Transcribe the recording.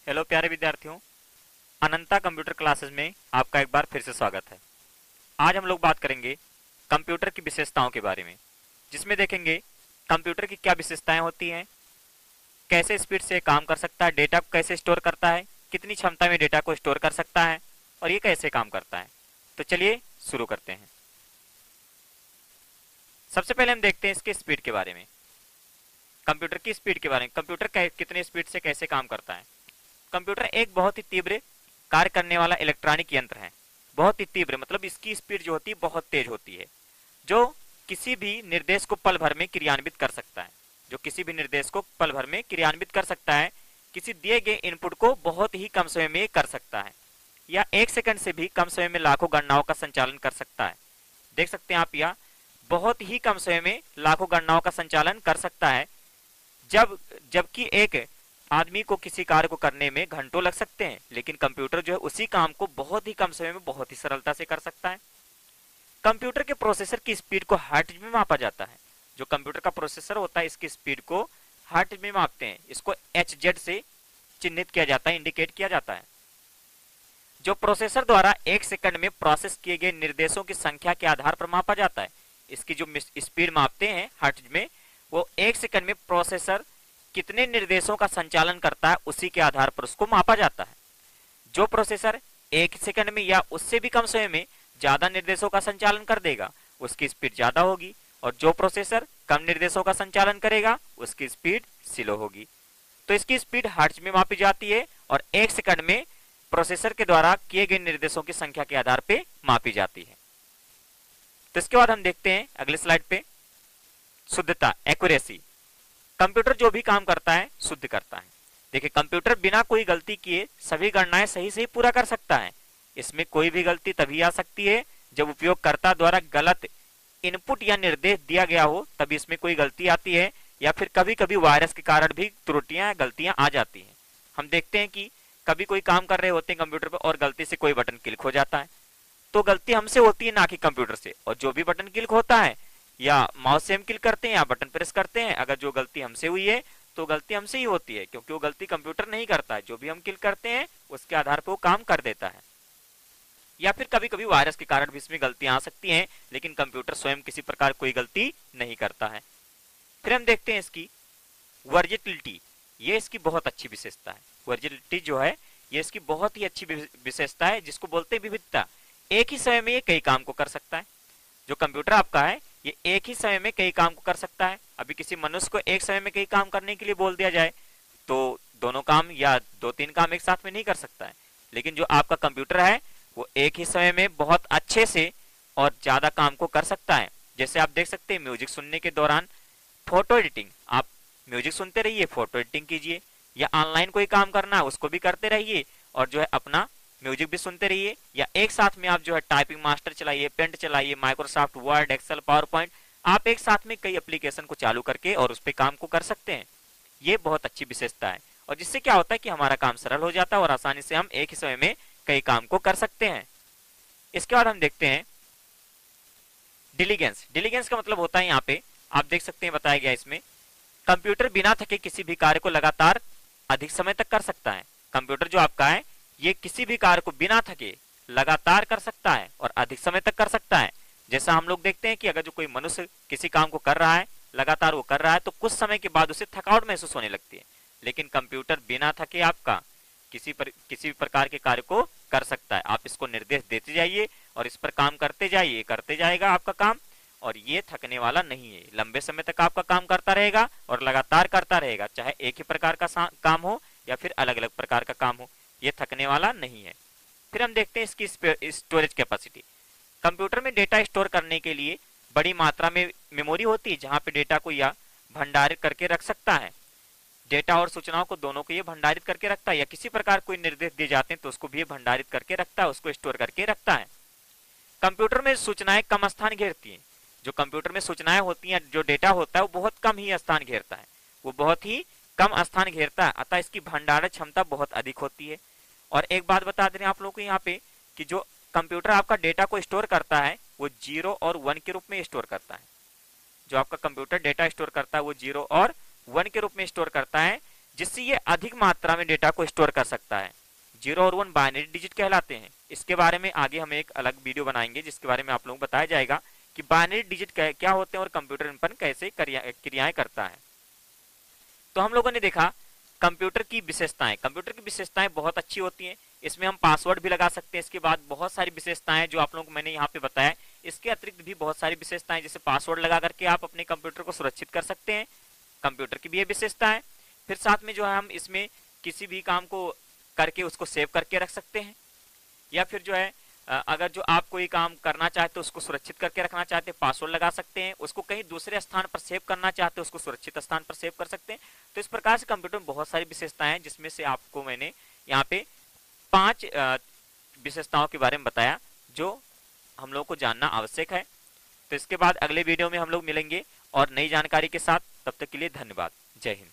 Hello प्यारे विद्यार्थियों, अनंता computer classes में आपका एक बार फिर से स्वागत है। आज हम लोग बात करेंगे कंप्यूटर की विशेषताओं के बारे में, जिसमें देखेंगे कंप्यूटर की क्या विशेषताएं होती हैं, कैसे स्पीड से काम कर सकता है, डेटा को कैसे स्टोर करता है, कितनी क्षमता में डेटा को स्टोर कर सकता है और ये कैसे काम करता है। तो चलिए शुरू करते हैं। सबसे पहले हम देखते हैं इसके स्पीड के बारे में, कंप्यूटर की स्पीड के बारे में। कंप्यूटर कितने स्पीड से कैसे काम करता है। कंप्यूटर एक बहुत ही तीव्र कार्य करने वाला इलेक्ट्रॉनिक यंत्र है। बहुत ही तीव्र मतलब इसकी स्पीड जो होती है बहुत तेज होती है, जो किसी भी निर्देश को पल भर में क्रियान्वित कर सकता है। जो किसी भी निर्देश को पल भर में क्रियान्वित कर सकता है, किसी दिए गए इनपुट को बहुत ही कम समय में कर सकता है, या एक सेकंड से भी कम समय में लाखों गणनाओं का संचालन कर सकता है। देख सकते हैं आप, यह बहुत ही कम समय में लाखों गणनाओं का संचालन कर सकता है, जबकि एक आदमी को किसी कार्य को करने में घंटों लग सकते हैं, लेकिन कंप्यूटर जो है उसी काम को बहुत ही कम समय में बहुत ही सरलता से कर सकता है। कंप्यूटर के प्रोसेसर की स्पीड को हर्ट्ज में मापा जाता है। जो कंप्यूटर का प्रोसेसर होता है इसकी स्पीड को हर्ट्ज में मापते हैं। इसको HZ से चिन्हित किया जाता है, इंडिकेट किया जाता है। जो प्रोसेसर द्वारा एक सेकंड में प्रोसेस किए गए निर्देशों की संख्या के आधार पर मापा जाता है। इसकी जो स्पीड मापते हैं हर्ट्ज में, वो एक सेकंड में प्रोसेसर कितने निर्देशों का संचालन करता है उसी के आधार पर उसको मापा जाता है। जो प्रोसेसर एक सेकंड में या उससे भी कम समय में ज्यादा निर्देशों का संचालन कर देगा उसकी स्पीड ज्यादा होगी, और जो प्रोसेसर कम निर्देशों का संचालन करेगा उसकी स्पीड स्लो होगी। तो इसकी स्पीड हर्ट्ज में मापी जाती है और एक सेकंड में प्रोसेसर के द्वारा किए गए निर्देशों की संख्या के आधार पर मापी जाती है। तो इसके बाद हम देखते हैं अगले स्लाइड पे, शुद्धता, एक्यूरेसी। कंप्यूटर जो भी काम करता है शुद्ध करता है। देखिए, कंप्यूटर बिना कोई गलती किए सभी गणनाएं सही से पूरा कर सकता है। इसमें कोई भी गलती तभी आ सकती है जब उपयोगकर्ता द्वारा गलत इनपुट या निर्देश दिया गया हो, तभी इसमें कोई गलती आती है, या फिर कभी कभी वायरस के कारण भी त्रुटियां गलतियां आ जाती हैं। हम देखते हैं कि कभी कोई काम कर रहे होते हैं कंप्यूटर पर और गलती से कोई बटन क्लिक हो जाता है, तो गलती हमसे होती है ना कि कंप्यूटर से। और जो भी बटन क्लिक होता है या माउस से हम क्लिक करते हैं या बटन प्रेस करते हैं, अगर जो गलती हमसे हुई है तो गलती हमसे ही होती है, क्योंकि वो गलती कंप्यूटर नहीं करता है। जो भी हम क्लिक करते हैं उसके आधार पर वो काम कर देता है। या फिर कभी कभी वायरस के कारण भी इसमें गलतियां आ सकती हैं, लेकिन कंप्यूटर स्वयं किसी प्रकार कोई गलती नहीं करता है। फिर हम देखते हैं इसकी वर्जेटिलिटी। ये इसकी बहुत अच्छी विशेषता है। वर्जेटिलिटी जो है ये इसकी बहुत ही अच्छी विशेषता है, जिसको बोलते हैं विविधता। एक ही समय में ये कई काम को कर सकता है। जो कंप्यूटर आपका है ये एक ही समय में कई काम को कर सकता है। अभी किसी मनुष्य को एक समय में कई काम करने के लिए बोल दिया जाए तो दोनों काम या 2-3 काम एक साथ में नहीं कर सकता है, लेकिन जो आपका कंप्यूटर है वो एक ही समय में बहुत अच्छे से और ज्यादा काम को कर सकता है। जैसे आप देख सकते हैं म्यूजिक सुनने के दौरान फोटो एडिटिंग, आप म्यूजिक सुनते रहिए, फोटो एडिटिंग कीजिए, या ऑनलाइन कोई काम करना है उसको भी करते रहिए और जो है अपना म्यूजिक भी सुनते रहिए, या एक साथ में आप जो है टाइपिंग मास्टर चलाइए, पेंट चलाइए, Microsoft Word, Excel, PowerPoint, आप एक साथ में कई एप्लीकेशन को चालू करके और उस पर काम को कर सकते हैं। ये बहुत अच्छी विशेषता है, और जिससे क्या होता है कि हमारा काम सरल हो जाता है और आसानी से हम एक ही समय में कई काम को कर सकते हैं। इसके बाद हम देखते हैं डिलीगेंस। डिलीगेंस का मतलब होता है, यहाँ पे आप देख सकते हैं बताया गया इसमें, कंप्यूटर बिना थके किसी भी कार्य को लगातार अधिक समय तक कर सकता है। कंप्यूटर जो आपका है ये किसी भी कार्य को बिना थके लगातार कर सकता है और अधिक समय तक कर सकता है। जैसा हम लोग देखते हैं कि अगर जो कोई मनुष्य किसी काम को कर रहा है, लगातार वो कर रहा है, तो कुछ समय के बाद उसे थकावट महसूस होने लगती है, लेकिन कंप्यूटर बिना थके आपका किसी भी प्रकार के कार्य को कर सकता है। आप इसको निर्देश देते जाइए और इस पर काम करते जाइए, करते जाएगा आपका काम, और ये थकने वाला नहीं है। लंबे समय तक आपका काम करता रहेगा और लगातार करता रहेगा, चाहे एक ही प्रकार का काम हो या फिर अलग अलग प्रकार का काम हो, ये थकने वाला नहीं है। फिर हम देखते हैं इसकी स्टोरेज कैपेसिटी। कंप्यूटर में डेटा स्टोर करने के लिए बड़ी मात्रा में मेमोरी होती है, जहां पे डेटा को या भंडारित करके रख सकता है। डेटा और सूचनाओं को दोनों को ये भंडारित करके रखता है, या किसी प्रकार कोई निर्देश दिए जाते हैं तो उसको भी ये भंडारित करके रखता है, उसको स्टोर करके रखता है। कंप्यूटर में सूचनाएं कम स्थान घेरती हैं। जो कंप्यूटर में सूचनाएं होती हैं, जो डेटा होता है वो बहुत कम ही स्थान घेरता है, वो बहुत ही कम स्थान घेरता है, अतः इसकी भंडारण क्षमता बहुत अधिक होती है। और एक बात बता दे रहे हैं आप लोगों को यहाँ पे कि जो कंप्यूटर आपका डेटा को स्टोर करता है वो 0 और 1 के रूप में स्टोर करता है। जो आपका कंप्यूटर डेटा स्टोर करता है वो 0 और 1 के रूप में स्टोर करता है, जिससे ये अधिक मात्रा में डेटा को स्टोर कर सकता है। 0 और 1 बाइनरी डिजिट कहलाते हैं। इसके बारे में आगे हम एक अलग वीडियो बनाएंगे जिसके बारे में आप लोगों को बताया जाएगा कि बाइनरी डिजिट क्या होते हैं और कंप्यूटर इन पर कैसे क्रियाएं करता है। तो हम लोगों ने देखा कंप्यूटर की विशेषताएं। कंप्यूटर की विशेषताएं बहुत अच्छी होती हैं। इसमें हम पासवर्ड भी लगा सकते हैं। इसके बाद बहुत सारी विशेषताएं जो आप लोगों को मैंने यहाँ पे बताया। इसके अतिरिक्त भी बहुत सारी विशेषताएं, जैसे पासवर्ड लगा करके आप अपने कंप्यूटर को सुरक्षित कर सकते हैं। कंप्यूटर की भी ये विशेषता है। फिर साथ में जो है हम इसमें किसी भी काम को करके उसको सेव करके रख सकते हैं, या फिर जो है अगर जो आप कोई काम करना चाहते हो उसको सुरक्षित करके रखना चाहते हैं, पासवर्ड लगा सकते हैं। उसको कहीं दूसरे स्थान पर सेव करना चाहते हैं, उसको सुरक्षित स्थान पर सेव कर सकते हैं। तो इस प्रकार से कंप्यूटर में बहुत सारी विशेषताएं हैं, जिसमें से आपको मैंने यहाँ पे 5 विशेषताओं के बारे में बताया जो हम लोग को जानना आवश्यक है। तो इसके बाद अगले वीडियो में हम लोग मिलेंगे और नई जानकारी के साथ। तब तक के लिए धन्यवाद। जय हिंद।